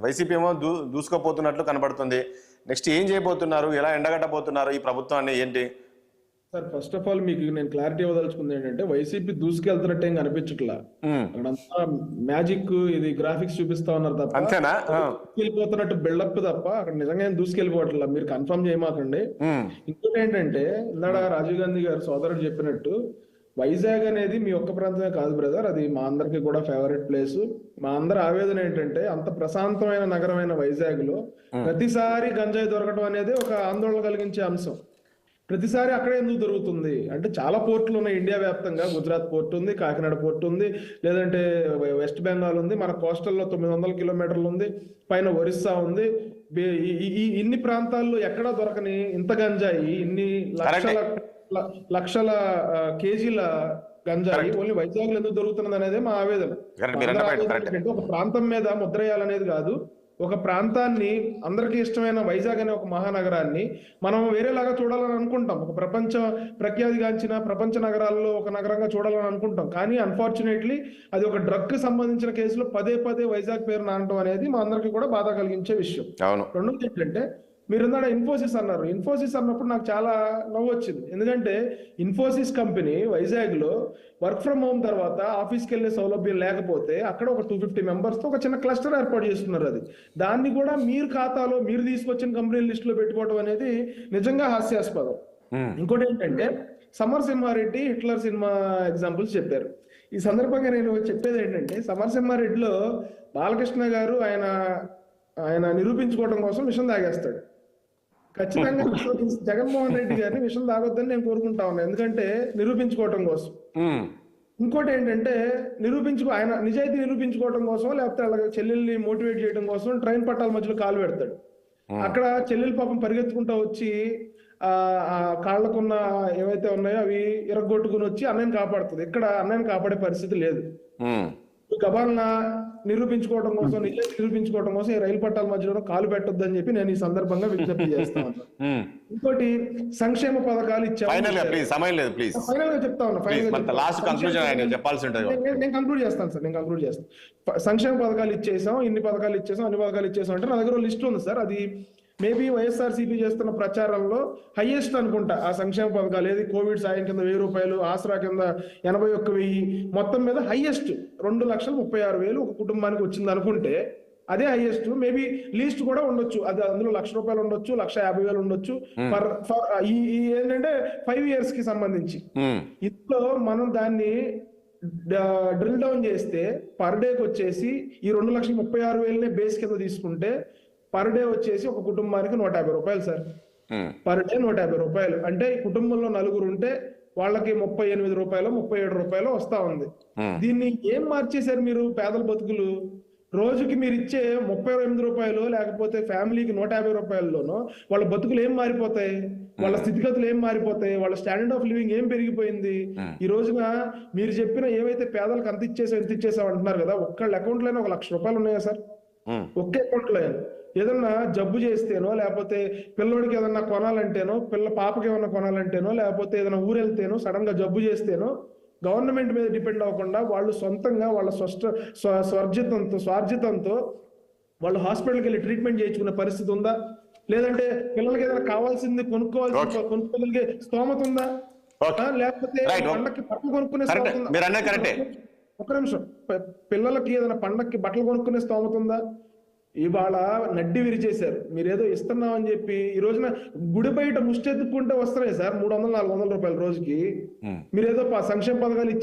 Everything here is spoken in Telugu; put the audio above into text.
వైసీపీ ఏమో దూసుకుపోతున్నట్లు కనబడుతుంది. నెక్స్ట్ ఏం చేయబోతున్నారు, ఎలా ఎండగట్టబోతున్నారు ఈ ప్రభుత్వాన్ని, ఏంటి? సార్ ఫస్ట్ ఆఫ్ ఆల్ మీకు నేను క్లారిటీ ఇవ్వదలుచుకుంది ఏంటంటే వైసీపీ దూసుకెళ్తున్నట్టు ఏం కనిపించట్లా. అక్కడంతా మ్యాజిక్ ఇది గ్రాఫిక్స్ చూపిస్తా ఉన్నారు తప్ప అంతేనా? దూసుకెళ్ళిపోతున్నట్టు బిల్డప్ తప్ప అక్కడ నిజంగా ఏం దూసుకెళ్ళిపోవట్లా. మీరు కన్ఫర్మ్ చేయమాకండి. ఇంకోటి ఏంటంటే ఇందాక రాజీవ్ గాంధీ గారు సోదరుడు చెప్పినట్టు వైజాగ్ అనేది మీ ఒక్క ప్రాంతమే కాదు బ్రదర్, అది మా అందరికి కూడా ఫేవరెట్ ప్లేస్. మా అందరి ఆవేదన ఏంటంటే అంత ప్రశాంతమైన నగరమైన వైజాగ్ లో ప్రతిసారి గంజాయి దొరకడం అనేది ఒక ఆందోళన కలిగించే అంశం. ప్రతిసారి అక్కడే ఎందుకు దొరుకుతుంది అంటే చాలా పోర్టులు ఉన్నాయి ఇండియా వ్యాప్తంగా. గుజరాత్ పోర్ట్ ఉంది, కాకినాడ పోర్ట్ ఉంది, లేదంటే వెస్ట్ బెంగాల్ ఉంది, మన కోస్టల్లో 900 కిలోమీటర్లు ఉంది, పైన ఒరిస్సా ఉంది. ఇన్ని ప్రాంతాల్లో ఎక్కడా దొరకని ఇంత గంజాయి, ఇన్ని లక్షల కేజీల గంజాయి ఓన్లీ వైజాగ్ లో ఎందుకు దొరుకుతున్నది అనేది మా ఆవేదన. ఒక ప్రాంతం మీద ముద్రేయాలనేది కాదు, ఒక ప్రాంతాన్ని అందరికీ ఇష్టమైన వైజాగ్ అనే ఒక మహానగరాన్ని మనం వేరేలాగా చూడాలని అనుకుంటాం. ఒక ప్రపంచ ప్రఖ్యాతిగాంచిన ప్రపంచ నగరాల్లో ఒక నగరంగా చూడాలని అనుకుంటాం. కానీ అన్ఫార్చునేట్లీ అది ఒక డ్రగ్ కి సంబంధించిన కేసులో పదే పదే వైజాగ్ పేరు నానటం అనేది మా అందరికీ కూడా బాధ కలిగించే విషయం. రెండోది ఏంటంటే మీరు ఇందాక ఇన్ఫోసిస్ అన్నారు. ఇన్ఫోసిస్ అన్నప్పుడు నాకు చాలా నవ్వు వచ్చింది. ఎందుకంటే ఇన్ఫోసిస్ కంపెనీ వైజాగ్ లో వర్క్ ఫ్రమ్ హోమ్ తర్వాత ఆఫీస్కి వెళ్ళే సౌలభ్యం లేకపోతే అక్కడ ఒక 250 మెంబర్స్ తో ఒక చిన్న క్లస్టర్ ఏర్పాటు చేస్తున్నారు. దాన్ని కూడా మీరు ఖాతాలో మీరు తీసుకొచ్చిన కంపెనీ లిస్ట్ లో పెట్టుకోవడం అనేది నిజంగా హాస్యాస్పదం. ఇంకోటి ఏంటంటే సమరసింహారెడ్డి హిట్లర్ సినిమా ఎగ్జాంపుల్స్ చెప్పారు. ఈ సందర్భంగా నేను చెప్పేది ఏంటంటే సమరసింహారెడ్డిలో బాలకృష్ణ గారు ఆయన నిరూపించుకోవడం కోసం విషం తాగేస్తాడు. ఖచ్చితంగా జగన్మోహన్ రెడ్డి గారిని విషయం తాగొద్దని నేను కోరుకుంటా ఉన్నాను, ఎందుకంటే నిరూపించుకోవటం కోసం. ఇంకోటి ఏంటంటే ఆయన నిజాయితీ నిరూపించుకోవడం కోసం, లేకపోతే అలాగే చెల్లెల్ని మోటివేట్ చేయడం కోసం ట్రైన్ పట్టాల మధ్యలో కాలు పెడతాడు. అక్కడ చెల్లెలు పాపం పరిగెత్తుకుంటా వచ్చి ఆ కాళ్లకున్న ఏవైతే ఉన్నాయో అవి ఇరగొట్టుకుని వచ్చి అన్నయ్యని కాపాడుతుంది. ఇక్కడ అన్నయ్యని కాపాడే పరిస్థితి లేదు. గబాల్న నిరూపించుకోవడం కోసం, నిజాయితీ నిరూపించుకోవడం కోసం ఈ రైలు పట్టాల మధ్యలో కాలు పెట్టొద్దని చెప్పి నేను ఈ సందర్భంగా విజ్ఞప్తి చేస్తాను. ఇంకోటి సంక్షేమ పథకాలు ఇచ్చాము. ఫైనల్ గా చెప్తా ఉన్నా, నేను కంక్లూడ్ చేస్తాను సార్, నేను కంక్లూడ్ చేస్తాను. సంక్షేమ పథకాలు ఇచ్చేసాం, ఇన్ని పథకాలు ఇచ్చేసాం, అన్ని పథకాలు ఇచ్చేసాం అంటే నా దగ్గర లిస్ట్ ఉంది సార్. అది మేబీ వైఎస్ఆర్సీపీ చేస్తున్న ప్రచారంలో హైయెస్ట్ అనుకుంటా ఆ సంక్షేమ పథకాలు. ఏది కోవిడ్ సాయం కింద 1000 రూపాయలు, ఆసరా కింద 81,000, మొత్తం మీద హైయెస్ట్ 2,36,000 ఒక కుటుంబానికి వచ్చింది అనుకుంటే అదే హైయెస్ట్. మేబీ లీస్ట్ కూడా ఉండొచ్చు, అది అందులో 1,00,000 రూపాయలు ఉండొచ్చు, 1,50,000 ఉండొచ్చు. ఈ ఏంటంటే 5 years కి సంబంధించి ఇందులో మనం దాన్ని డ్రిల్ డౌన్ చేస్తే పర్ డేకి వచ్చేసి ఈ 2,36,000 బేస్ కింద తీసుకుంటే పర్ డే వచ్చేసి ఒక కుటుంబానికి 150 రూపాయలు సార్. పర్ డే 150 రూపాయలు అంటే ఈ కుటుంబంలో 4 ఉంటే వాళ్ళకి 38 రూపాయలు 37 రూపాయలు వస్తా ఉంది. దీన్ని ఏం మార్చేశారు మీరు? పేదల బతుకులు రోజుకి మీరు ఇచ్చే 38 రూపాయలు లేకపోతే ఫ్యామిలీకి 150 రూపాయల్లోనో వాళ్ళ బతుకులు ఏం మారిపోతాయి? వాళ్ళ స్థితిగతులు ఏం మారిపోతాయి? వాళ్ళ స్టాండర్డ్ ఆఫ్ లివింగ్ ఏం పెరిగిపోయింది? ఈ రోజున మీరు చెప్పిన ఏవైతే పేదలకు ఎంత ఇచ్చేసాం అంటున్నారు కదా, ఒక్కళ్ళ అకౌంట్ లోనే 1,00,000 రూపాయలు ఉన్నాయా సార్? ఒకే అకౌంట్ లో ఏదన్నా జబ్బు చేస్తేనో, లేకపోతే పిల్లోడికి ఏదన్నా కొనాలంటేనో, పాపకి ఏమన్నా కొనాలంటేనో, లేకపోతే ఏదైనా ఊరెళ్తేనో, సడన్ గా జబ్బు చేస్తేనో గవర్నమెంట్ మీద డిపెండ్ అవ్వకుండా వాళ్ళు సొంతంగా వాళ్ళ స్వార్జితంతో వాళ్ళు హాస్పిటల్కి వెళ్ళి ట్రీట్మెంట్ చేయించుకునే పరిస్థితి ఉందా? లేదంటే పిల్లలకి ఏదైనా కావాల్సింది కొనుక్కోగలిగే స్తోమత ఉందా? లేకపోతే పండక్కి బట్టలు కొనుక్కునే స్తోమత ఉందా? ఒక్క నిమిషం, పిల్లలకి ఏదైనా పండక్కి బట్టలు కొనుక్కునే స్తోమత ఉందా? ఇవాళ నడ్డి విరిచేశారు. మీరేదో ఇస్తున్నామని చెప్పి ఈ రోజున గుడి బయట ముష్టెత్తుకుంటే వస్తున్నాయి సార్ 300-400 రూపాయల రోజుకి. మీరేదో సంక్షేమ పథకాలు